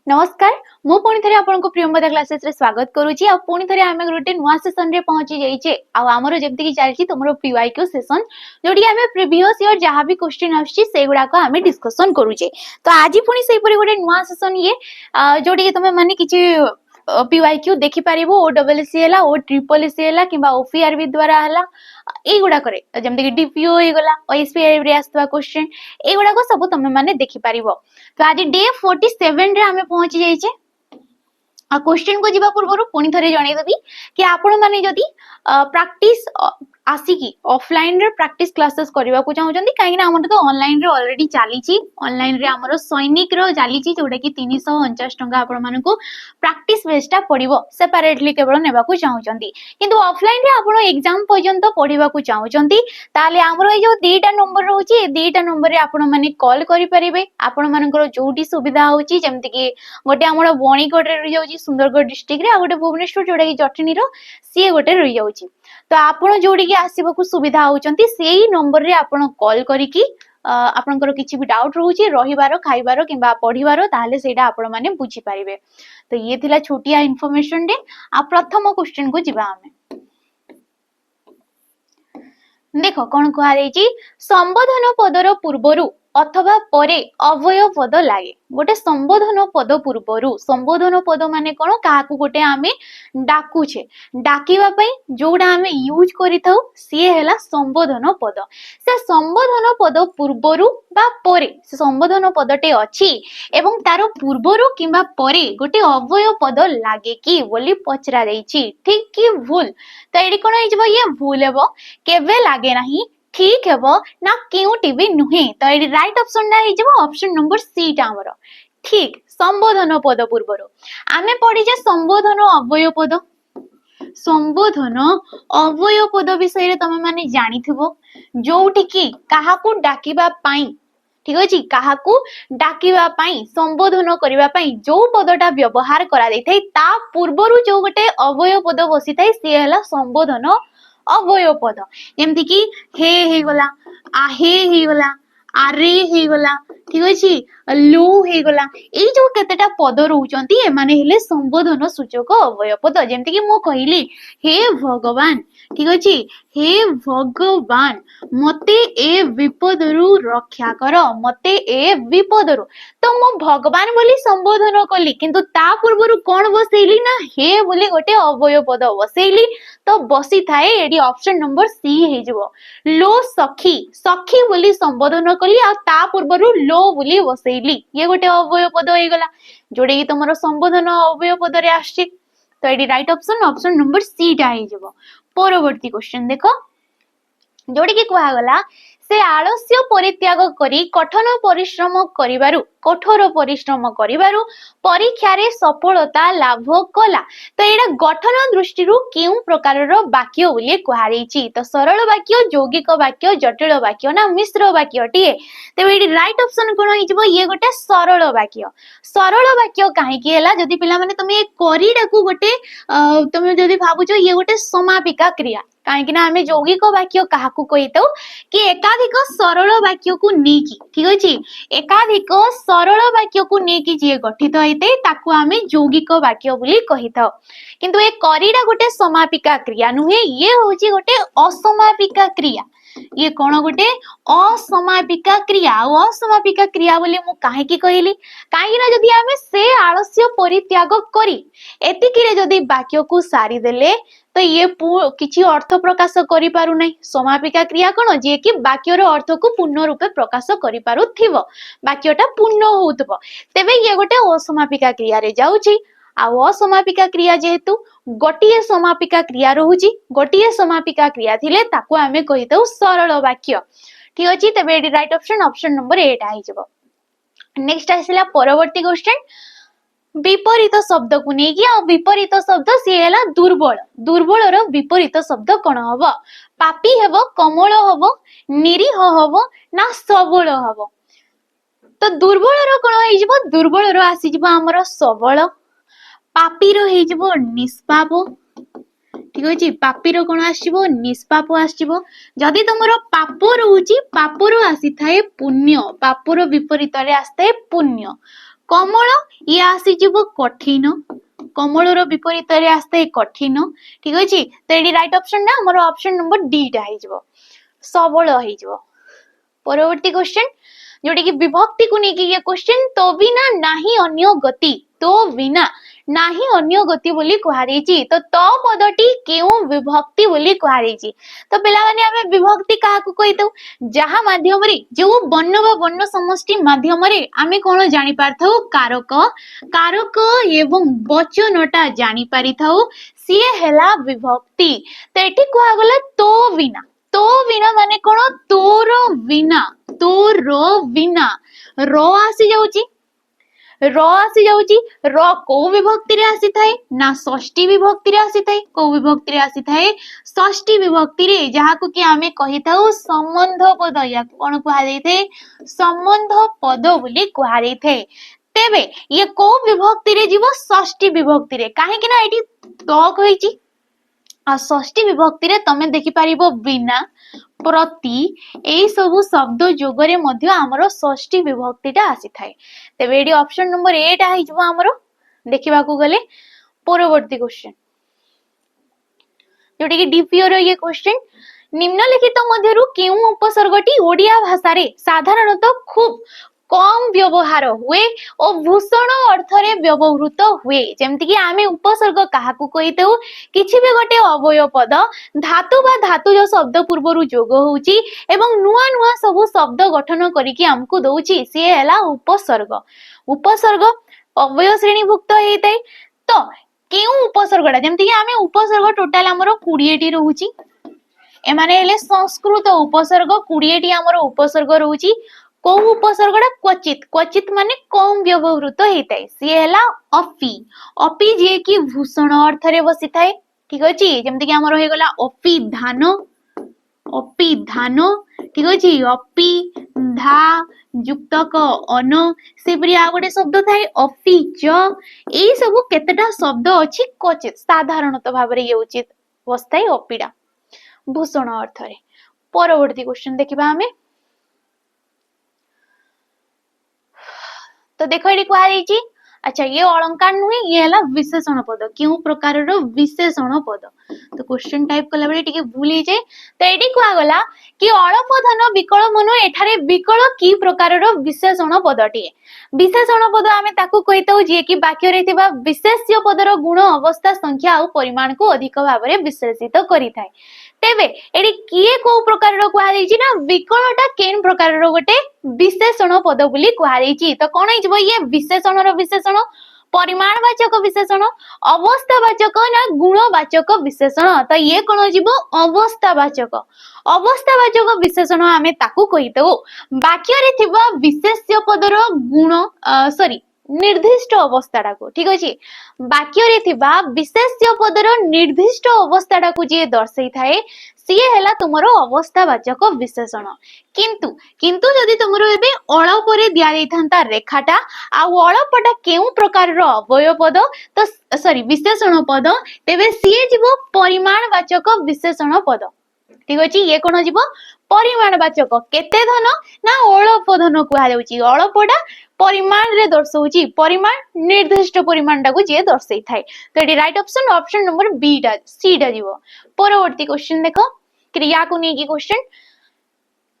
नमस्कार मु पुणी थे आपको प्रियंवदा क्लासेस रे स्वागत करुच्ची आ पुणी थे आम गोटे नुआ सेसन रे पहुंची जाइए आमर जमती चलती तुम पीवाईक्यू सेसन जोटी आम प्रीवियस ईयर जहाँ भी क्वेश्चन आसगुड़ाक आम डिस्कसन करुचे। तो आज पुणी से गोटे नुआ सेसन ये जोटी तुम माने किसी पीवाईक्यू देखि पारिबो ओडब्ल्यूसी है ओ ट्रिपल सी है कि ओपीआरबी द्वारा है एगुड़ाक जमती डीपीओ होगा ओएसपीआई रे आसुवा क्वेश्चन एगुड़ाक सब तुम माने देखि पारिबो। तो आज डे 47 रे आमे पहुंची जाइए। आ क्वेश्चन को जीवा पूर्व पुणी थे जनईदेवी कि आपण माने जदि प्रैक्टिस आसिकी ऑफलाइन रे प्रैक्टिस क्लासेस करबा को चाहउछंती काहेकि हमर तो ऑनलाइन रे ऑलरेडी चालीची ऑनलाइन रे हमर सैनिक रो चालीची जोटा कि 349 टंका आपण मानको प्रैक्टिस बेसटा पड़िबो सेपरेटली केवल नेबा को चाहउछंती किंतु ऑफलाइन रे आपण एग्जाम पर्यंत पढ़िबा को चाहउछंती ताले हमर ए जो दुईटा नंबर रहउची ए दुईटा नंबर रे आपण माने कॉल करि परिबे आपण मानकर जोटी सुविधा होउची जेमति कि गोटे हमर बणीगढ़ रे रहि जाउची सुंदरगढ़ डिस्ट्रिक्ट रे आ गोटे भुवनेश्वर जोटा कि जटनी रो सी गोटे रहि जाउची। तो आपण जोड़ी के आसीबा सुविधा होउचंती सेही नंबर रे आपण कॉल करिकी आपनकर किछि भी डाउट रहउची रहिबारो खाइबारो किबा पढिबारो ताले सेटा आपण माने बुझी पारिबे। तो ये थिला छोटिया इन्फॉर्मेशन दे आ प्रथम क्वेश्चन को जिबा हमें देखो कोन कहा जायछि संबोधन पदर पूर्वरु अथवा परे अवय पद लागे गोटे संबोधन पद पूर्वरु संबोधन पद माने कोन काहाकू गोटे आमे डाकुछे डाकिबा पई जोडा आमे यूज करिथाउ सी हैला संबोधन पद से संबोधन पद पूर्वरु बा परे से संबोधन पदटे अछि एवं तारो पूर्वरु किबा परे गोटे अवय पद लागे कि बोली पचरा जायछि ठीक कि भूल। तो एडी कोन हिजबो ये भूल हेबो केबे लागे नाही ठीक है ना क्योंटी भी नुहे। तो ये राइट ऑप्शन ना हिजबो ऑप्शन नंबर सी टा हमरो ठीक संबोधन पद पूर्वरु आमे पढी जे संबोधन अवय पद संबोधन अवय पद विषय रे तमे माने जानिथिबो जोठी की काहाकू डाकिबा पाई ठीक अछि काहाकू डाकिबा पाई संबोधन करिबा पाई जो पदटा व्यवहार करा दैथै ता पूर्वरु जो गोटे अवय पद बसिथै से हला संबोधन अवय पद जेमति कि हे गला आहे हे गला आरे हे गला ठीक अछि लो हे गला ए जो केतेटा पद रहउचंती ए माने हेले संबोधन सूचक अवय पद जेमति कि मो कहिली हे भगवान ठीक अछि हे भगवान मते ए विपदरु रक्षा कर मते ए विपदरु तो मो भगवान बोली संबोधन कली किंतु ता पूर्वरु कोन बसैली ना हे बोली गोटे अवय पद बसैली तो बसी थाए एडी ऑप्शन नंबर सी हे जबो लो सखी सखी बोली संबोधन कली आ ता पूर्वरु लो बोली बसैली ये गोटे अवय पद हे गला जोडे कि तमरो संबोधन अवय पद रे आछि। तो एडी right option option number C टा हे जबो। परवर्ती क्वेश्चन देखो जोडे कि कुआ गला से आलस्य परित्याग करी कठोर परिश्रम करिबारु परीक्षा रे सफलता लाभ कला। तो एडा गठन दृष्टि रु केउ प्रकार रो वाक्य बोली कुआ रहिछि। तो सरल वाक्य यौगिक वाक्य जटिल वाक्य ना मिश्र वाक्य टिए ते एडी राइट ऑप्शन कोन हिजबो ये गोटे सरल वाक्य काहे कि हैला जदी पिला माने तुमे करीडा को गोटे तुमे जदी भाबुछो ये गोटे समापिका क्रिया काहे ना आमे यौगिक वाक्य काहाकू कहितौ कि एकाधिक सरल वाक्य को नेकी ठीक अछि एकाधिक सरल वाक्य को नेकी जे गठित होइते ताकू आमे यौगिक वाक्य बोली कहितौ किंतु ए करीडा गोटे समापिका क्रिया नुहे ये होची गोटे असमापिका क्रिया ये कोन गोटे असमापिका क्रिया बोली मु काहे की कहिली काहे ना जदी आमे से आलस्य परित्याग करी एतिकिरे जदी वाक्य को सारी देले तो ये किछि अर्थ प्रकाश करि पारु नै समापिका क्रिया कोन जे कि वाक्यर अर्थ को पूर्ण रूपे प्रकाश करि पारुथिबो वाक्यटा पूर्ण होउतबो तेबे ये गोटे असमापिका क्रिया रे जाउची आ असमापिका क्रिया जेहेतु गोटिए समापिका क्रिया रहूची गोटिए समापिका क्रिया थिले ताको आमे कहितौ सरल वाक्य ठीक अछि। तेबे एडी राइट ऑप्शन ऑप्शन नंबर 8 आइ जबो। नेक्स्ट आसिला परवर्ती क्वेश्चन विपरीत शब्द को नेकी आ विपरीत शब्द सी हैला दुर्बल दुर्बल रो विपरीत शब्द कोन हबो पापी हेबो कमल हबो निरीह हबो ना सबल हबो। तो दुर्बल रो कोन होई जबो दुर्बल रो आसी जबो हमर सबल पापी रो हेई जबो निष्पाप ठीक अछि पापीर कोन आसीबो निष्पाप आसीबो जदी तमरो पाप रहउची पापर आसी थाए पुण्य पापर विपरीत रे आस्ते पुण्य कमल ये आसीजिवो कठिन कमलर विपरीत रे आस्ते कठिन ठीक अछि तो एडी राइट ऑप्शन ना हमर ऑप्शन नंबर डी टा हेजिवो सबल हेजिवो। परवर्ती क्वेश्चन जोटी कि विभक्ति को नेकी ये क्वेश्चन तो बिना नाही अन्य गति तो बिना नाही अन्य गति बोली कुहारेची तो पदटी केउ विभक्ति बोली कुहारेची तो पिला माने हमें विभक्ति काहा को कहि दउ जहा माध्यम रे जो वर्ण व वर्ण समष्टि माध्यम रे आमे कोन जानि पारथौ कारक कारक एवं वचनटा जानि पारिथौ सिए हेला विभक्ति तो एठी कुहा गला तो बिना माने कोन तोर बिना र आसी जाउची र को विभक्ति रे आसी थाए ना षष्ठी विभक्ति रे आसी थाए को विभक्ति रे आसी थाए षष्ठी विभक्ति रे जहा को कि आमे कहि थाउ संबंध पद या कोन कुहा जाई थाए संबंध पद बोली कुहा जाई थाए तेबे ये को विभक्ति रे जीवो षष्ठी विभक्ति रे काहे कि ना एठी तो कहिची आ षष्ठी विभक्ति रे तमे देखि पारिबो बिना प्रति एई सबु शब्द जोगरे मध्य हमरो षष्ठी विभक्तिटा आसी थाए तेबे एडी ऑप्शन नंबर 8 आइ जबो हमरो देखिबा को गले। परवर्ती क्वेश्चन जोटी कि डीपीओ रो ये क्वेश्चन निम्नलिखित मध्यरु केउ उपसर्गटी ओडिया भाषा रे साधारणतः खूब कम व्यवहार हुए और भूषण अर्थ रे व्यवहृत हुए जेमति कि आमे उपसर्ग काहा को कहितौ किछि भी गोटे अवयव पद धातु बा धातुज शब्द पूर्वरु जोग होउची एवं नुआ नुआ सब शब्द गठन करिकि हमकु दउची से हला उपसर्ग उपसर्ग अवयव श्रेणी भुक्त हेतै तो केउ उपसर्गडा जेमति कि आमे उपसर्ग टोटल हमरो 20 टी रहउची एमाने हेले संस्कृत उपसर्ग 20 टी हमरो उपसर्ग रहउची को उपसर्गडा क्वचित क्वचित माने कम व्यवहृत हेतै से हला अपि अपि जे कि भूषण अर्थ रे बसी थाए ठीक अछि जेमति कि हमरो हे गला अपि धान ठीक अछि अपि धा युक्तक अन सेपरि आ गोटे शब्द थाए अपि च एई सब केतेटा शब्द अछि क्वचित साधारणतः भाव रे ये उचित बसताई अपिडा भूषण अर्थ रे। परवर्ती क्वेश्चन देखिबा हमें तो देखो ये कुआ जाइची अच्छा ये अलंकार नुहे ये हला विशेषण पद क्यों प्रकार रो विशेषण पद तो क्वेश्चन टाइप कला बेले टिके भूल ही जाए तो एडी कुआ गला कि अळप धन विकल मन एठारे विकल की प्रकार रो विशेषण पदटी विशेषण पद आमे ताकू कहितौ जे कि वाक्य रे थिबा विशेष्य पदर गुण अवस्था संख्या और परिमाण को अधिक भाव रे विशेषित करि थाए तेबे एडी किए को प्रकार रो कुआ जाइची ना विकलटा केन प्रकार रो गोटे विशेषण पद बोली कुआ जाइची तो कोन हिजबो ये विशेषण रो विशेषण परिमाणवाचक विशेषण अवस्थावाचक ना गुणवाचक विशेषण तो ये कोन हिजबो अवस्थावाचक विशेषण आमे ताकू कहितौ वाक्य रे थिबा विशेष्य पदर गुण सॉरी निर्दिष्ट अवस्थाटा को ठीक अछि वाक्य रे थिबा विशेष्य पदर निर्दिष्ट अवस्थाटा को जे दर्शाई थाए सिए हेला तुमरो अवस्थावाचक विशेषण किंतु किंतु जदि तुमरो एबे अळप रे दिया दैथांता रेखाटा आ अळपटा केउ प्रकार रो अवयव पद तो सॉरी विशेषण पद तेबे सिए जीवो परिमाणवाचक विशेषण पद ठीक अछि ये कोन जीवो परिमाणवाचक केते धन ना अळप धन कुहा जाउची अळपटा परिमाण रे दर्शाउची परिमाण निर्दिष्ट परिमाणटा को जे दर्शाई थाए तो एडी right option option number B टा सी टा जीवो। परवर्ती क्वेश्चन देखो क्रिया को नेकी क्वेश्चन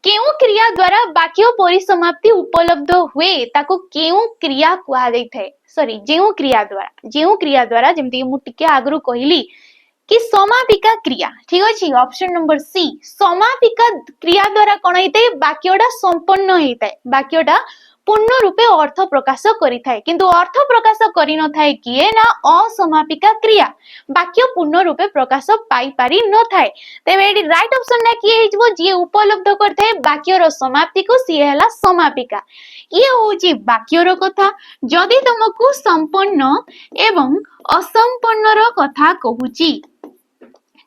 केउ क्रिया द्वारा वाक्य परिसमाप्ति उपलब्ध हुए ताको केउ क्रिया कुहा जाई थाए सॉरी जेउ क्रिया द्वारा जेमति मु टिके आगरु कहिली कि समापिका क्रिया ठीक अछि ऑप्शन नंबर सी समापिका क्रिया द्वारा कोन हेतै वाक्यटा संपन्न हेतै वाक्यटा पूर्ण रूपे अर्थ प्रकाश करि थाए किंतु अर्थ प्रकाश करि न थाए किए ना असमापिका क्रिया वाक्य पूर्ण रूपे प्रकाश पाई पारि न थाए तेबे एडी राइट ऑप्शन ना किए हिजबो जे उपलब्ध करथाए वाक्य रो समाप्ति को सिए हला समापिका ये होची वाक्य रो कथा जदि तुमको संपन्न एवं असंपन्न रो कथा कहूची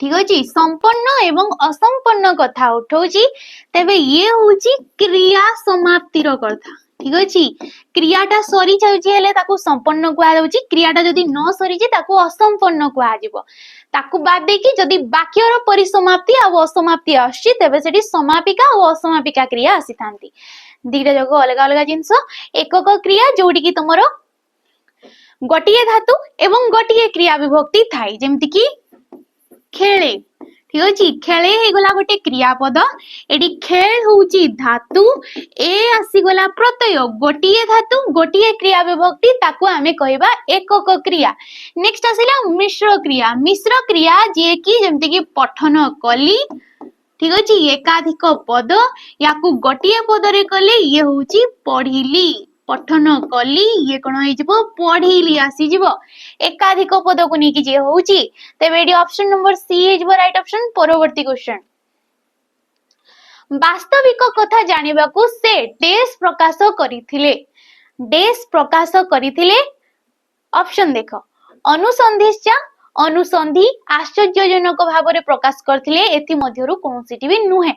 ठीक अछि संपन्न एवं असंपन्न कथा उठौची तेबे ये होची क्रिया समाप्ति रो कथा ठीक अछि क्रियाटा सरी जाउची हेले ताको संपन्न कुआ जाउची क्रियाटा जदि न सरी जे ताको असंपन्न कुआ जिवो ताको बाद दे कि जदि वाक्य रो परिसमाप्ति आ असमाप्ति आछि तेबे सेठी समापिका और असमापिका क्रिया आसी थांती दीटा जग अलग अलग जिनस एकक क्रिया जोटी की तुमरो गोटिए धातु एवं गोटिए क्रिया विभक्ति थाई जेमति की खेले ठीक अछि खेले हे गला गोटे क्रियापद एडी खेल होउची धातु ए आसी गला प्रत्यय गोटिए धातु गोटिए क्रिया विभक्ति ताको आमे कहबा एकक क्रिया नेक्स्ट आसिला मिश्र क्रिया जे की जेमति की पठन कली ठीक अछि एकाधिक पद याकू गोटिए पद रे कले ये होउची पढिली पठन कली ये कोन होई जिवो पढिली आसी जिवो एकाधिक पद को नेकी जे होउची तेबे एडी option number C is right option परवर्ती क्वेश्चन वास्तविक कथा जानिबा को से डेस प्रकाश करिथिले ऑप्शन देखो अनुसंधिश्चा अनुसंधि आश्चर्यजनक भाबरे प्रकाश करथिले एथि मध्यरु कोनसिटी भी नुहे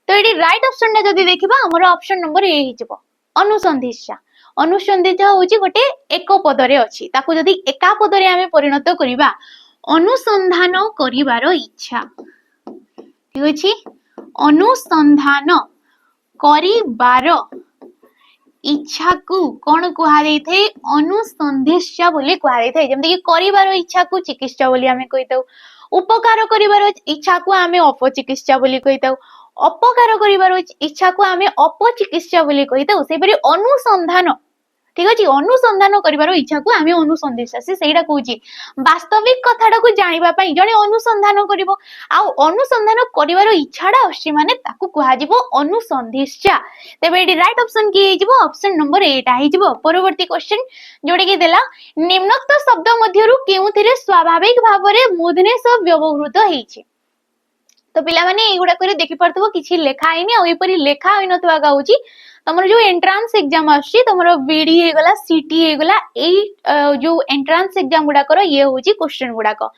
तो एडी राइट ऑप्शन ने जदी देखिबा हमर ऑप्शन नंबर ए हिजबो अनुसंधिश्चा अनुसंधिजा होची गोटे एक पदरे अछि ताको जदी एका पदरे आमे परिणत करिबा अनुसंधान करिवार इच्छा ठीक अछि अनुसंधान करिवार इच्छा को कोन कुहा देई थे अनुसंधिश्चा बोली कुहा देई थे जेमति कि करिवार इच्छा को चिकित्सा बोली आमे कहितौ उपकार करिवार इच्छा को आमे अपचिकित्सा बोली कहितौ अपकार करिवार इच्छा को आमे अपचिकित्सा बोली कहितौ सेपरि अनुसंधान ठीक अछि अनुसंधान करिवार इच्छा को आमे अनुसंधिश्चा से सेइडा कहूची वास्तविक कथाडा को जानिबा पई जने अनुसंधान करिवो आ अनुसंधान करिवार इच्छाडा अछि माने ताकू कुहा जिवो अनुसंधिश्चा तेबे एडी राइट ऑप्शन की हिजबो ऑप्शन नंबर 8 हिजबो परवर्ती क्वेश्चन जोडे की देला निम्नोक्त शब्द मध्यरु केउथिरे स्वाभाविक भाबरे मूर्धन्य व्यवहृत हेछि तो पिला माने एगुडा करे देखि परथबो किछि लेखा आइनी आ एपरि लेखा होई नथवा गाउची तमरो जो एंट्रांस एग्जाम आछि तमरो बीडी हे गला सीटी हे गला ए जो एंट्रांस एग्जाम गुडा करो ये होची क्वेश्चन गुडा को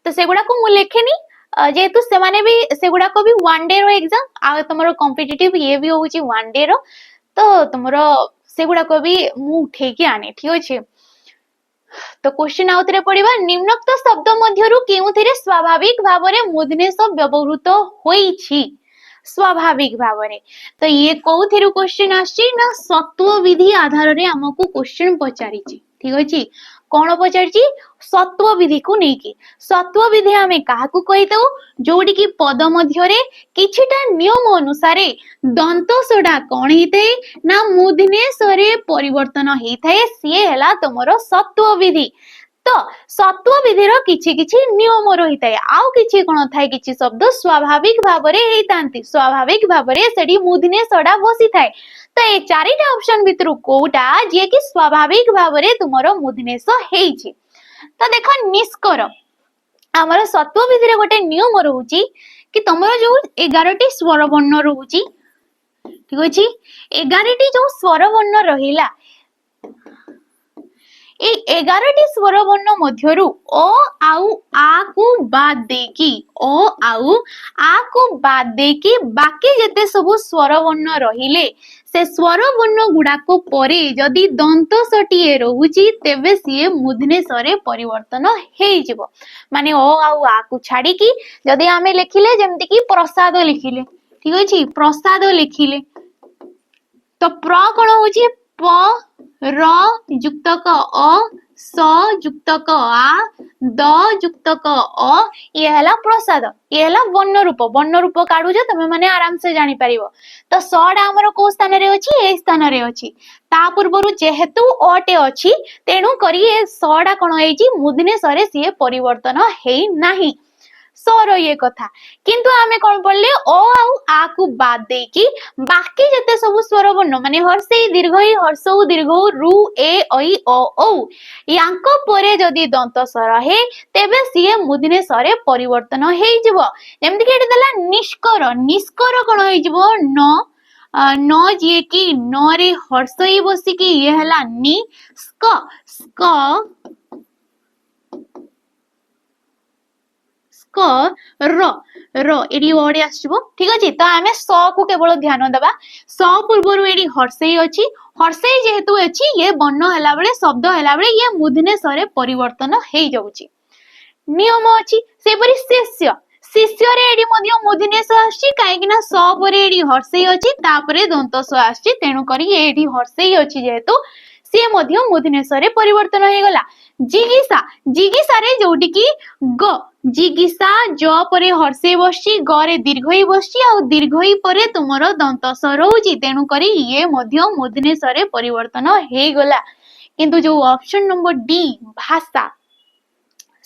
तो से गुडा को मु लेखेनी जेतु से माने भी से गुडा को भी वन डे रो एग्जाम आ तमरो कॉम्पिटिटिव ये भी होची वन डे रो तो तमरो से गुडा को भी मु उठे के आने ठीक अछि तो क्वेश्चन आउतरे पडिबा निम्नोक्त शब्द मध्यरु केउथिरे स्वाभाविक भाबरे मूर्धन्य व्यवहृत होईछि स्वाभाविक भावरे तो ये कोथिरु क्वेश्चन आछि ना सत्व विधि आधार रे हमकु क्वेश्चन पचारि छि ठीक अछि कोन पचारि छि सत्व विधि को नेकी सत्व विधि हमें काहाकु कहितौ जोडी की पद मध्य रे किछिटा नियम अनुसार दंत सोडा कोन हिते ना मूर्धन्य स्वरे परिवर्तन हेइथाय सिए हला तमरो सत्व विधि तो सत्व विधि रो किछि किछि नियम रहिताय आउ किछि कोन थाय किछि शब्द स्वाभाविक भाबरे हेइतांती स्वाभाविक भाबरे सेडी मूर्धन्य सडा बसी थाय तो ए चारिटा ऑप्शन भितरु कोटा जे कि स्वाभाविक भाबरे तुमरो मूर्धन्य स हेइछि तो देखो निष्कर हमर सत्व विधि रे गोटे नियम रहउची कि तमरो जो 11 टी स्वर वर्ण रहउची ठीक अछि 11 टी जो स्वर वर्ण रहिला ए 11 टी स्वर वर्ण मध्यरु ओ आउ आ को बाद देकी ओ आउ आ को बाद देकी बाकी जते सब स्वर वर्ण रहिले से स्वर वर्ण गुडा को परे जदी दंत सटिए रहउची तेबे सिए मूर्धन्य स्वरे परिवर्तन हेइ जिवो माने ओ आउ आ को छाडी की जदी आमे लिखिले जेमति की प्रसाद लिखिले ठीक अछि प्रसाद लिखिले तो प्र कोन होची प र युक्त क अ स युक्त क आ द युक्त क अ ये हला प्रसाद ये हला वर्ण रूप काढु जे तमे माने आराम से जानि परिबो तो सडा हमर को स्थान रे अछि ए स्थान रे अछि ता पूर्वरु जेहेतु अटे अछि तेनु करी ए सडा कोन हेछि मूर्धन्य स्वरे सिए परिवर्तन हेइ नाही सर ये कथा किंतु आमे कोन पड़ले ओ आउ आ को बाद देकी बाकी जते सब स्वर वर्ण माने हर्षई दीर्घई हर्षौ दीर्घौ रु ए ऐ ओ औ यांको परे जदी दंत स्वर हे तेबे सिए मूर्धन्य स्वरे परिवर्तन हेइ जिवो जेमति कि एटा दला निष्कर कोन हेइ जिवो न जे कि न रे हर्षई बसी कि ये हला नि स्क र एडी ओडी आछिबो ठीक अछि तो आमे स को केवल ध्यान देबा स पूर्वरु एडी हर्षई अछि हर्षई जेहेतु अछि ये वर्ण हला बेले शब्द हला बेले ये मूर्धन्य स्वरे परिवर्तन हेइ जाउची नियम अछि सेपरि शिष्य रे एडी मध्य मूर्धन्य स आछि काहेकि ना स परे एडी हर्षेय अछि तापरे दंत स आछि तेनु करी एडी हर्षेय अछि जेहेतु से मध्य मूर्धन्य स रे परिवर्तन होई गला। जिगिसा जिगिसा रे जोटी की ग जिगिसा ज परे हर्षे बसछि ग रे दीर्घई बसछि आ दीर्घई परे तुमरो दंत स रहउछि तेनु करी ये मध्य मूर्धन्य स रे परिवर्तन हेई गला। किंतु जो ऑप्शन नंबर डी भाषा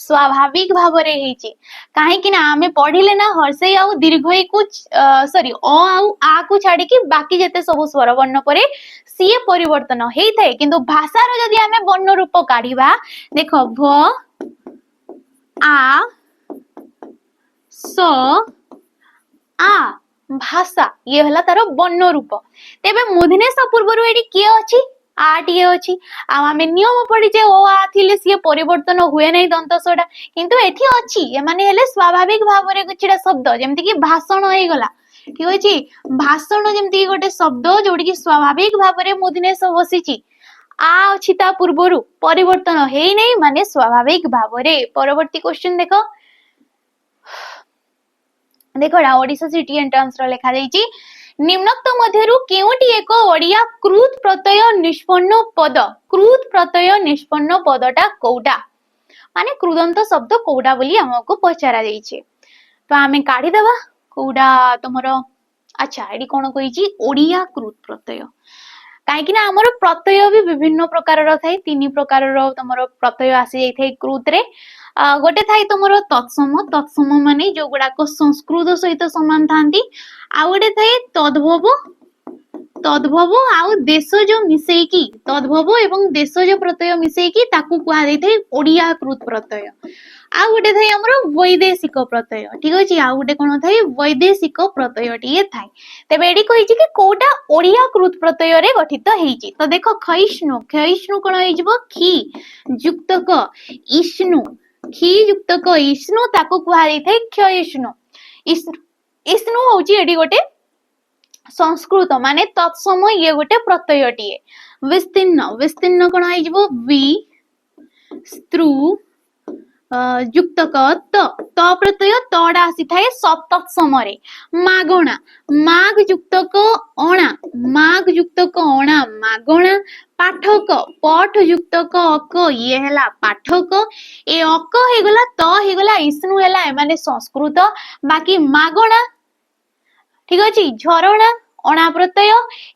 स्वाभाविक भावरे हेची काहेकि ना आमे पढ़िले ना हर्षेय आउ दीर्घई को सॉरी अ आउ आ को छाडी कि बाकी जते सब स्वर वर्ण परे सीए परिवर्तन हेई थाए किंतु भाषा रो जदी आमे वर्ण रूप काढिबा देखो भ आ स आ भाषा ये हला तारो वर्ण रूप तेबे मूर्धन्य स पूर्वरु एडी के अछि आटिए अछि आ आमे नियम पढिचे ओ आ थिले सिए परिवर्तन हुए नै दंतसडा किंतु एठी अछि ए माने हेले स्वाभाविक भावरे किछटा शब्द जेमति कि भाषण होई गला ठीक अछि भाषण जेमति कि गोटे शब्द जोडी कि स्वाभाविक भावरे मूर्धन्य स बसिची आ अछि ता पूर्वरु परिवर्तन हेई नै माने स्वाभाविक भावरे। परवर्ती क्वेश्चन देखो देखोडा ओडिसा सिटी एंट्रेंस रो लेखा देइची निम्नोक्त मध्यरु केउटी एक ओडिया कृत प्रत्यय निष्पन्न पदटा कोउटा माने कृदंत शब्द कोउटा बोली हमको पचारा जाइछे तो आमे काढी देबा कोउटा तमरो अच्छा एडी कोन कहिची ओडिया कृत प्रत्यय काहेकि ना हमर प्रत्यय भी विभिन्न प्रकार रो थाई तीन प्रकार रो तमरो प्रत्यय आसी जाई थाई कृत रे गोटे थाई तमरो तत्सम माने जो गुडा को संस्कृत सहित समान थांती आ गोटे थाई तद्भव आउ देशज मिसेकी तद्भव एवं देशज प्रत्यय मिसेकी ताकू कुहा जाई थाई ओडिया कृत प्रत्यय आ गोटे थाई हमरो वैदेशिक प्रत्यय ठीक अछि आ गोटे कोन थाई वैदेशिक प्रत्यय टिए थाई तबे एडी कहिछि कि कोटा ओडिया कृत प्रत्यय रे गठित हेइछि तो देखो खइष्णु कोन हेइजबो खी युक्त क इष्णु खी युक्त क इष्णु ताकू कुहा जाई थाई क्षयिष्णु इष्णु होउछि एडी गोटे संस्कृत माने तत्समय ये गोटे प्रत्यय टिए विस्तीर्ण कोन हेइजबो वि स्त्रु युक्त क त प्रत्यय तडा आसी थाए तत्समरे मागणा माग युक्त क अणा मागणा पाठक पठ युक्त क अक ये हला पाठक ए अक हे गला त हे गला इष्णु हला माने संस्कृत बाकी मागणा ठीक अछि झरणा अणा प्रत्यय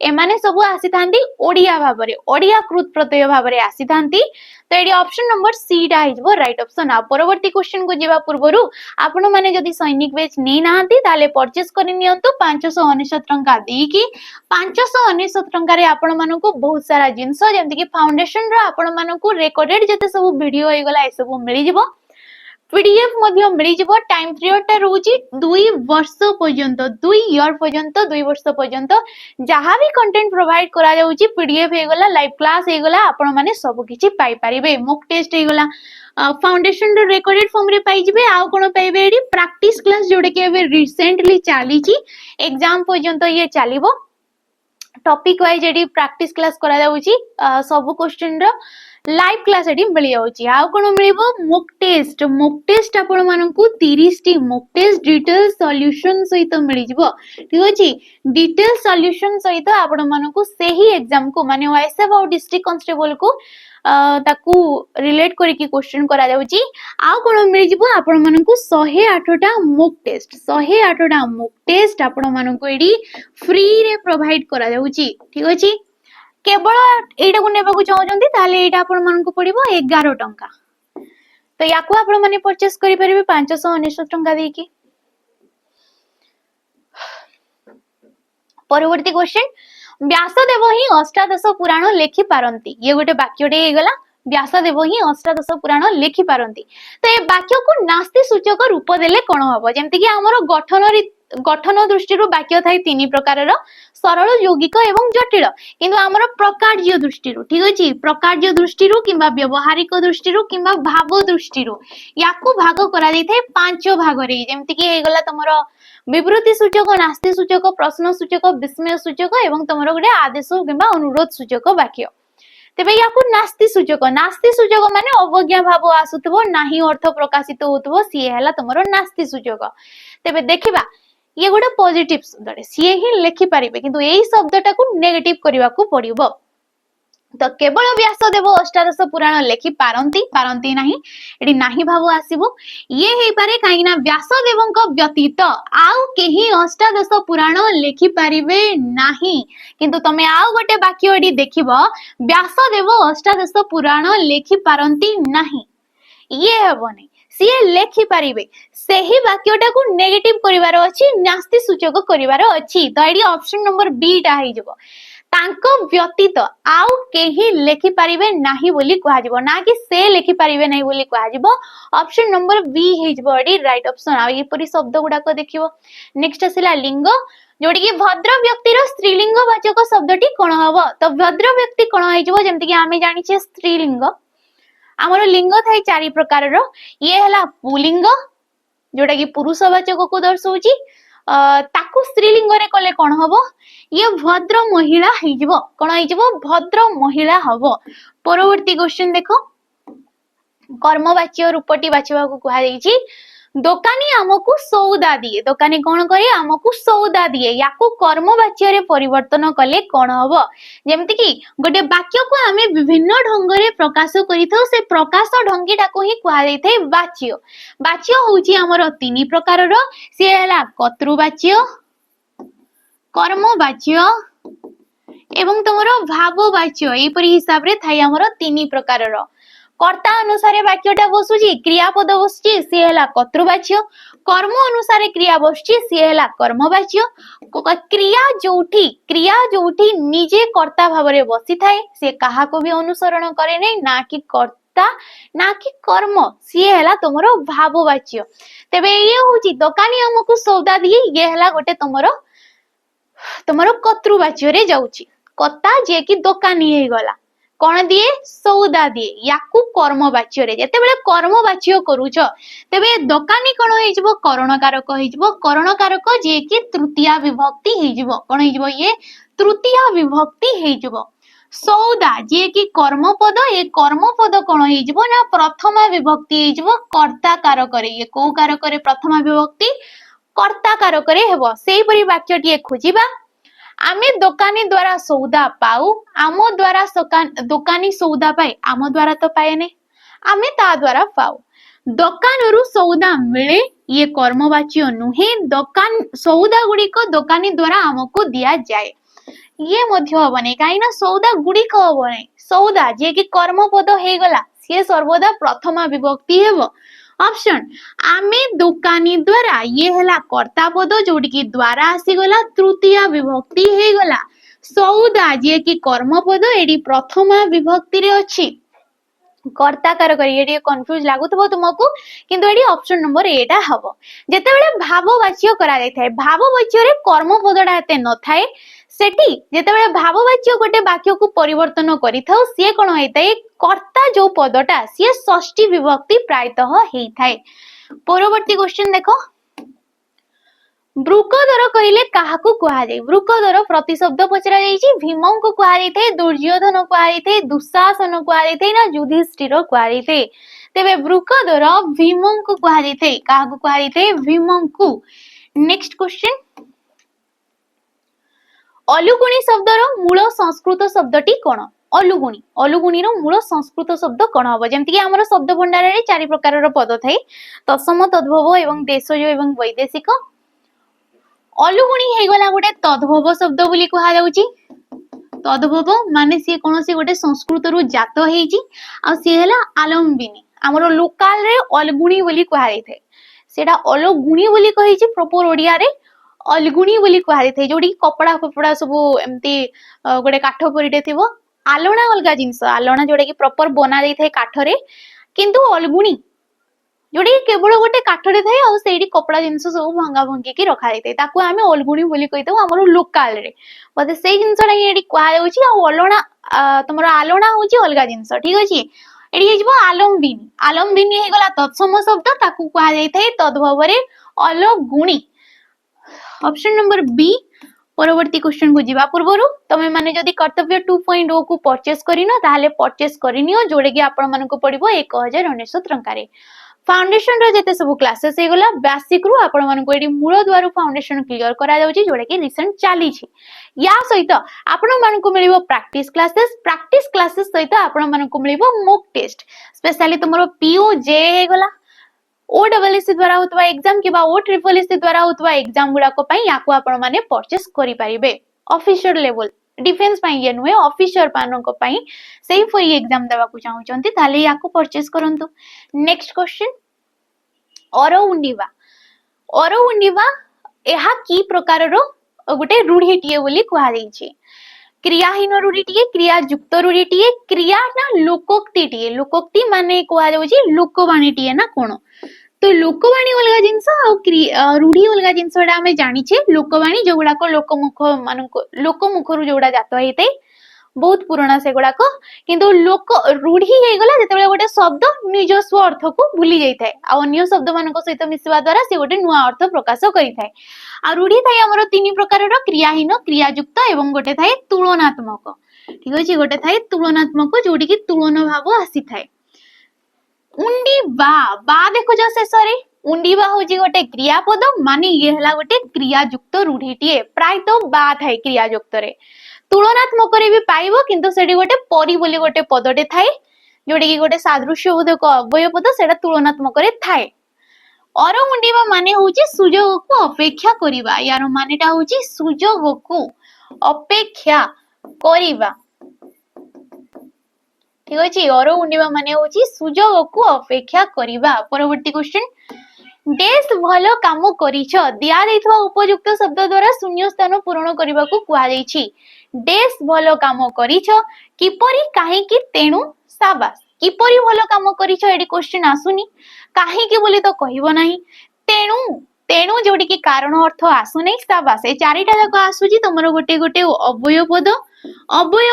एमाने सब आसी थांती ओडिया भाबरे ओडिया कृत प्रत्यय भाबरे आसी थांती तो एडी ऑप्शन नंबर सी डा हिजबो राइट ऑप्शन आ परवर्ती क्वेश्चन को जेबा पूर्वरु आपण माने जदी सैनिक बेच नै नाहंती ताले परचेस करि नियंतु 599 टंका देकी 599 टंका रे आपण मानको बहुत सारा जिंस जेमति कि फाउंडेशन रो आपण मानको रिकॉर्डेड जते सब वीडियो होई गला ए सब मिली जिवो पीडीएफ मध्य मिली जिवो टाइम पीरियड ता रहउची 2 वर्ष पर्यंत 2 इयर पर्यंत 2 वर्ष पर्यंत जहां भी कंटेंट प्रोवाइड करा जाउची पीडीएफ हे गला लाइव क्लास हे गला आपण माने सब किछि पाई परिबे मॉक टेस्ट हे गला फाउंडेशन रो रिकॉर्डेड फॉर्म रे पाई जिबे आ कोन पाइबे एडी प्रैक्टिस क्लास जोडे के अबे रिसेंटली चालीची एग्जाम पर्यंत ये चालिबो टॉपिक वाइज एडी प्रैक्टिस क्लास करा जाउची सब क्वेश्चन रो लाइव क्लास एडी मिली जाउची आ कोन मिलिबो मॉक टेस्ट आपण मानकू 30 टी मॉक टेस्ट डिटेल सॉल्यूशन सहित मिली जिवो ठीक अछि डिटेल सॉल्यूशन सहित आपण मानकू सेही एग्जाम को माने वाइसएफ और डिस्ट्रिक्ट कांस्टेबल को ताकू रिलेट करी की क्वेश्चन करा जाउची आ कोन मिली जिवो आपण मानकू 108 टा मॉक टेस्ट आपण मानकू एडी फ्री रे प्रोवाइड करा जाउची ठीक अछि केवल एटा को नेबा को चाहउचंती ताले एटा आपण मानकू पड़िबो 11 टंका तो याकू आपण माने परचेस करि परिबे 599 टंका देकी। परवर्ती क्वेश्चन व्यासदेव ही अष्टादश पुराण लेखि पारंती ये गोटे वाक्यटे हे गला व्यासदेव ही अष्टादश पुराण लेखि पारंती तो ए वाक्य को नास्ति सूचक रूप देले कोन हबो जेमति कि हमरो गठन दृष्टि वाक्य थाई तीन प्रकार सरल यौगिक एवं जटिल किंतु हमरो प्रकार्य दृष्टि ठीक अछि प्रकार्य दृष्टि किंबा व्यवहारिक दृष्टि किंबा भाव दृष्टि याकू भाग करा जाई थाई पांच भाग रे जेमति कि हे गला तमरो विवृत्ति सूचक नास्ति सूचक प्रश्न सूचक विस्मय सूचक एवं तमरो गुडे आदेश किंबा अनुरोध सूचक वाक्य तेबे याकू नास्ति सूचक माने अवज्ञा भाव आसुथबो नाही अर्थ प्रकाशित होतबो सी हैला तमरो नास्ति सूचक। तेबे देखिबा ये गोटे पॉजिटिव शब्द सी ही लिखि पारिबे किंतु एई शब्दटा को नेगेटिव करबा को पड़िबो। तो केवल व्यासदेव अष्टादश पुराण लिखि पारंती नाही एडी नाही भाव आसीबो ये हेई पारे काईना व्यासदेवंक व्यतीत आउ केही अष्टादश पुराण लिखि पारिबे नाही किंतु तमे आउ गोटे वाक्य एडी देखिबो व्यासदेव अष्टादश पुराण लिखि पारंती नाही ये हेबोनी सीए लिखि पारिबे सेही वाक्यटा को नेगेटिव करिवार अछि नास्ति सूचक करिवार अछि। तो एडी ऑप्शन नंबर बी टा हे जबो तांको व्यतीत आउ केही लिखि पारिबे नाही बोली कहा जिवो ना कि से लिखि पारिबे नाही बोली कहा जिवो। ऑप्शन नंबर बी हे जबो एडी राइट ऑप्शन। आ ये परी शब्द गुडा को देखिवो नेक्स्ट आसिला लिंग जोडी कि भद्र व्यक्तिर स्त्रीलिंग वाचक शब्दटी कोन हबो। तो भद्र व्यक्ति कोन हे जबो जेमति कि आमे जानि छे स्त्रीलिंग हमर लिंग थाई चारि प्रकार रो ये हला पुलिंग जोटा कि पुरुषवाचक को दर्शाउची ताकू स्त्रीलिंग रे कले कोन हबो ये भद्र महिला हेजिबो कोन हेजिबो भद्र महिला हबो। परवर्ती क्वेश्चन देखो कर्मवाच्य रूपटी बाछवा को कहा जाईची दोकानी हमकु सौदा दिए दोकानी कोन करे हमकु सौदा दिए याकू कर्मवाच्य रे परिवर्तन कले कोन हबो। जेमति कि गोटे वाक्य को हमें विभिन्न ढंग रे प्रकाश करिथौ से प्रकाश ढंगीटा को ही कहा जाईथे वाच्य। वाच्य होउची हमर तीन प्रकार रो से हला कर्तृवाच्य कर्मवाच्य एवं तमरो भाववाच्य एई परि हिसाब रे थाई हमर तीन प्रकार रो। कर्ता अनुसार वाक्यटा बसुची क्रियापद बसुची सी हैला कर्तृवाच्य कर्म अनुसार क्रिया बसुची सी हैला कर्मवाच्य क्रिया जोठी निजे कर्ता भावरे बसी थाए से काहा को भी अनुसरण करे नै ना कि कर्ता ना कि कर्म सी हैला तमरो भाववाच्य। तेबे ये होची दोकानी हमकु सौदा दिए ये हैला गोटे तमरो कर्तृवाच्य रे जाउची कर्ता जे कि दोकानी हे गला कोन दिए सौदा दिए याकू कर्मवाच्य रे जेते बेले कर्मवाच्य करूछ तेबे दोकानी कोन हे जबो करणकारक हे जबो करणकारक जे कि तृतीय विभक्ति हे जबो कोन हे जबो ये तृतीय विभक्ति हे जबो। सौदा जे कि कर्मपद ये कर्मपद कोन हे जबो ना प्रथम विभक्ति हे जबो कर्ता कारक रे ये को कारक रे प्रथम विभक्ति कर्ता कारक रे हेबो। सेही परि वाक्यटी खोजिबा आमे दोकानी द्वारा सौदा पाऊ आम द्वारा दोकानी सौदा पाए आम द्वारा तो पाए ने आमे ता द्वारा पाऊ दोकानरु सौदा मिले ये कर्मवाच्य नुहे दोकान सौदा गुडी को दोकानी द्वारा हमको दिया जाए ये मध्य हबने काई ना सौदा गुडी को हबने सौदा जे कि कर्मपद हे गला से सर्वदा प्रथम विभक्ति हेबो। ऑप्शन आमे दुकानी द्वारा ये हैला कर्ता पद जोडी की द्वारा आसी गला तृतीय विभक्ति हे गला सौदा जे कि कर्मपद एडी प्रथम विभक्ति रे अछि कर्ता कार करी एडी कंफ्यूज लागुतबो तुमको किंतु एडी ऑप्शन नंबर ए टा हबो। जेते बेले भाववाच्य करा जाय थाए भाववाच्य रे कर्मपदडा एते न थाए सेठी जेते बेले भाववाच्य गोटे वाक्य को परिवर्तन करिथाउ से कोन हेताए कर्ता जो पदटा से षष्ठी विभक्ति प्रायतः हेई थाए। परवर्ती क्वेश्चन देखो वृकधर कहिले काहाकू कहा जाय वृकधर प्रतिशब्द पचरा जायछि भीमं को कहा जाय थाए दुर्योधन को कहा जाय थाए दुशासन को कहा जाय थाए ना युधिष्ठिर को कहा जाय थाए। तेबे वृकधर भीमं को कहा जाय थाए काहाकू कहा जाय थाए भीमं को। नेक्स्ट क्वेश्चन अलुगुणी शब्दर मूल संस्कृत शब्दटी कोन अलुगुणी अलुगुणीर मूल संस्कृत शब्द कोन हबो। जेमति कि हमर शब्द भंडार रे चारि प्रकारर पद थाए तत्सम तद्भव एवं देशज एवं वैदेशिक अलुगुणी हे गला गोटे तद्भव शब्द बोली कहा जाउची तद्भव माने से कोनोसी गोटे संस्कृत रु जात हेची आ से हला आलम्बिनी हमर लोकल रे अलगुणी बोली कहा जाय थाए सेडा अलगुणी बोली कहिची प्रॉपर ओडिया रे अलगुणी बोली कहा जाय थाए जोडी कपड़ा फपड़ा सब एम्ति गोटे काठ परिटे थिबो आलोना अलगा जिंस आलोना जोडे कि प्रॉपर बना जाय थाए काठ रे किंतु अलगुणी जोडी केवल गोटे काठ रे थाए आ सेडी कपड़ा जिंस सब भंगा भंगी की रखा जाय थाए ताको आमे अलगुणी बोली कहितौ हमर लोकल रे बते सेही जिंसडा एडी कहा जाउची आ अलोना तमरो आलोना होची अलगा जिंस ठीक अछि एडी हेजबो आलम्बिनी आलम्बिनी हे गला तत्सम शब्द ताको कहा जाय थाए तद्भव रे अलगुणी। ऑप्शन नंबर बी परवर्ती क्वेश्चन को जीवा पूर्वरु तमे माने जदी कर्तव्य 2.0 को परचेस करिनो ताहाले परचेस करिनियो जोडे कि आपण मानको पडिबो 1099 टंका रे। फाउंडेशन रो जेते सब क्लासेस हे गला बेसिक रु आपण मानको एडी मूल द्वार फाउंडेशन क्लियर करा जाउची जोडे कि रिसेंट चाली छी। या सहित आपण मानको मिलिबो प्रैक्टिस क्लासेस सहित आपण मानको मिलिबो मॉक टेस्ट स्पेशली तुमरो पीओ जे हे गला OSSC द्वारा होतवा एग्जाम किबा OSSC द्वारा होतवा एग्जाम गुडा को पई याको आपण माने परचेस करि परिबे। ऑफिसर लेवल डिफेंस पई ये नुए ऑफिसर पानो को पई सेही फई एग्जाम देबा को चाहू चंती ताले याको परचेस करंतु। नेक्स्ट क्वेश्चन अरउंडीवा एहा की प्रकार रो गुटे रूढ़ीटिए बोली कुहा जाईछि। क्रियाहीन रूढ़ीटिए क्रियायुक्त रूढ़ीटिए क्रिया ना लोकोक्तिटिए लोकोक्ति माने कुहा जाउछि लोकवाणीटिए ना कोन तो लोकवाणी अलगा जिंस आ रूढ़ी अलगा जिंस एटा हमें जानिछे। लोकवाणी जोगुडा को लोकमुख रु जोगुडा जात हेते बहुत पुराना से गुडा को किंतु लोक रूढ़ी हे गला जेतेबेले गोटे शब्द निजस्व अर्थ को भूली जाई थाए आ अन्य शब्द मानको सहित मिसवा द्वारा से गोटे नुआ अर्थ प्रकाश करि थाए। आ रूढ़ी थाए हमर तीन प्रकार रो क्रियाहीन क्रियायुक्त एवं गोटे थाए तुलनात्मक। ठीक अछि गोटे थाए तुलनात्मक जोडी कि तुलन भाव आसी थाए। बा देखो जो शेष रे उंडीबा होजी गोटे क्रियापद माने ये हला गोटे क्रियायुक्त रूढ़ीटिए प्राय तो बा थाए क्रियायुक्त रे तुलनात्मक रे भी पाइबो किंतु सेडी गोटे परि बोली गोटे पदटे थाए जोडी कि गोटे सादृश्य बोधक अव्यय पद सेटा तुलनात्मक रे थाए। अरमुंडीबा माने होची सुजोग को अपेक्षा करिबा यार मानेटा होची सुजोग को अपेक्षा करिबा। ठीक अछि अरमुंडीबा माने होची सुजोग को अपेक्षा करिबा। परवर्ती क्वेश्चन देश भलो काम करिछ दिया दैथवा उपयुक्त शब्द द्वारा शून्य स्थान पूर्ण करबा को कुहा जाईछि। देश भलो काम करिछ किपरि काहे कि तेनु शाबाश किपरि भलो काम करिछ एडी क्वेश्चन आसुनी काहे कि बोली तो कहिबो नाही तेनु तेनु जोडी कि कारण अर्थ आसु नै शाबाश ए चारिटा जाक आसुची तमरो गोटे गोटे अव्यय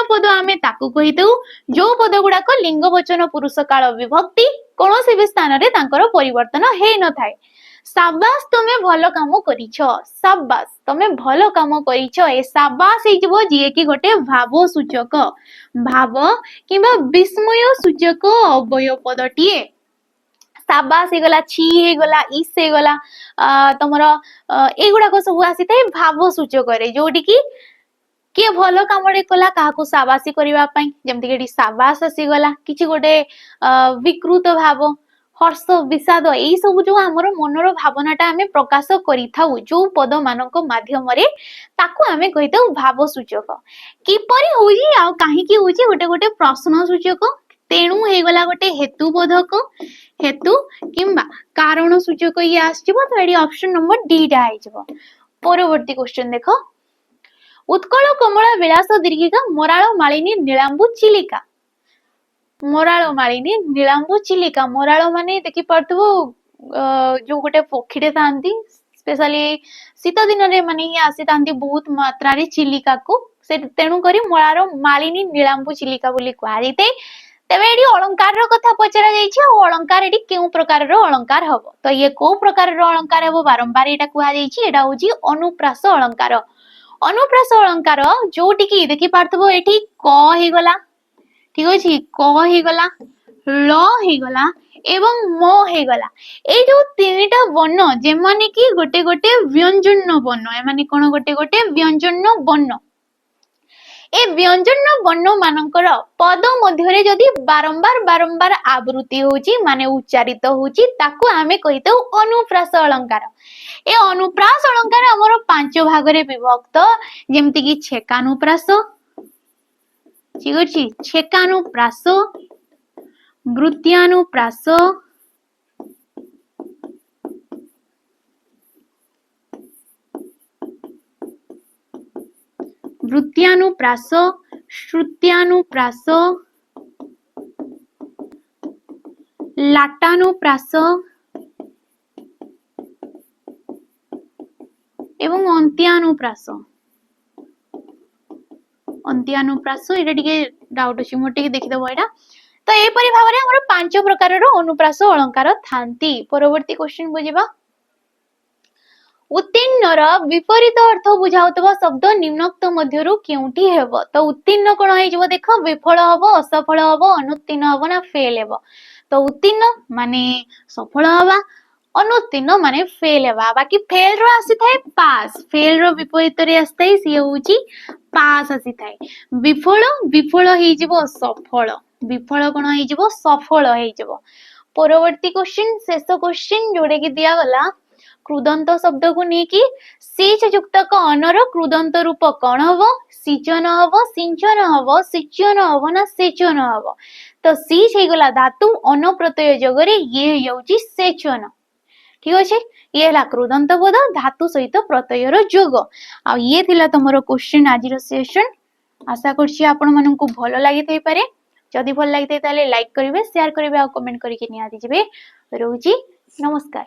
पद आमे ताकू कहितौ जो पद गुडा को लिंग वचन पुरुष काल विभक्ति कोनोसी भी स्थान रे तांकर परिवर्तन हे न थाए। शाबाश तमे भलो काम करिछ शाबाश तमे भलो काम करिछ ए शाबाश हे जबो जे कि गोटे भाव सूचक भाव किबा विस्मय सूचक अव्यय पदटिए। शाबाश हे गला छी हे गला इस हे गला तमरो एगुडा को सब आसी थाए भाव सूचक रे जोडी कि के भलो कामडे कला काहाको शाबाशी करिवा पई जेमति कि शाबाश आसी गला किछि गोटे विकृत भाव हर्ष विषाद एई सब जो हमर मनर भावनाटा हमें प्रकाश करिथाउ जो पद मानक माध्यम रे ताकू हमें कहिथाउ भाव सूचक किपरि होई आ काहे कि होई गोटे गोटे प्रश्न सूचक तेणु हे गला गोटे हेतु बोधक हेतु किंबा कारण सूचक ये आछिबो तो एडी ऑप्शन नंबर डी टा आइजबो। परवर्ती क्वेश्चन देखो उत्कल कमला विलास दीर्घिका मराळ मालिनी नीलांबू चिलिका मराळ मालिनी नीलांबू चिलिका मराळ माने देखि पड़थबो जो गोटे पक्षीटे थांती स्पेशली शीत दिन रे माने ही आसी थांती बहुत मात्रा रे चिलिका को से तेणु करी मराळ मालिनी नीलांबू चिलिका बोली कुहा जैते। तेबे एडी अलंकार रो कथा पचरा जाईछि आ अलंकार एडी केउ प्रकार रो अलंकार हबो तो ये को प्रकार रो अलंकार हबो बारंबार एटा कुहा जाईछि एटा होजी अनुप्रास अलंकार। अनुप्रास अलंकार जोटी की देखि पारथबो एठी क हे गला ठीक अछि क हे गला ल हे गला एवं म हे गला ए जो तीनटा वर्ण जे माने की गोटे गोटे व्यंजन वर्ण ए माने कोन गोटे गोटे व्यंजन वर्ण ए व्यंजन वर्ण मानकर पद मध्य रे जदी बारंबार आवृत्ति होची माने उच्चारित होची ताकू हमें कहितौ अनुप्रास अलंकार। ए अनुप्रास अलंकार हमर पांच भाग रे विभक्त जेमति कि छेकानुप्रास ठीक अछि छेकानुप्रास वृत्त्यानुप्रास वृत्त्यानुप्रास श्रुत्यानुप्रास लाटानुप्रास एवं अंत्यानुप्रास एटा टिके डाउट अछि मोटे देखि दबो एटा तो ए परि भाबरे हमर पांच प्रकार रो अनुप्रास अलंकार थांती। परवर्ती क्वेश्चन बुझिबा उत्तीर्णर विपरीत अर्थ बुझाउतबा शब्द निम्नोक्त मध्यरु केउंठी हेबो तो उत्तीर्ण कोन होई जबो देखो विफल हबो असफल हबो अनुत्तीर्ण हबो ना फेल हेबो तो उत्तीर्ण माने सफल हवा अनुत्तीर्ण माने फेल हेबा बाकी फेल रो आसी थाए पास फेल रो विपरीत रे आस्ताई सी होउची पास आसी थाए विफल विफल हेई जबो सफल विफल कोन हेई जबो सफल हेई जबो परवर्ती क्वेश्चन शेष क्वेश्चन जोड़े की दिया गला कृदंत शब्द को नेकी सिच युक्तक अनर कृदंत रूप कौन हबो सिंचन हबो सिंचन हबो सिंचन हबो ना सेचन हबो तो सिच हे गला धातु अन प्रत्यय जगरे ये हेउची सेचन ठीक अछि ये हला कृदंत पद धातु सहित प्रत्ययर जोग आ ये थिला तमरो क्वेश्चन आजिर सेशन आशा करछि आपण माननकु भलो लागि थई पारे जदि भल लागि ताले लाइक करिवे शेयर करिवे आ कमेंट करिके निया दिजिबे रहउची नमस्कार।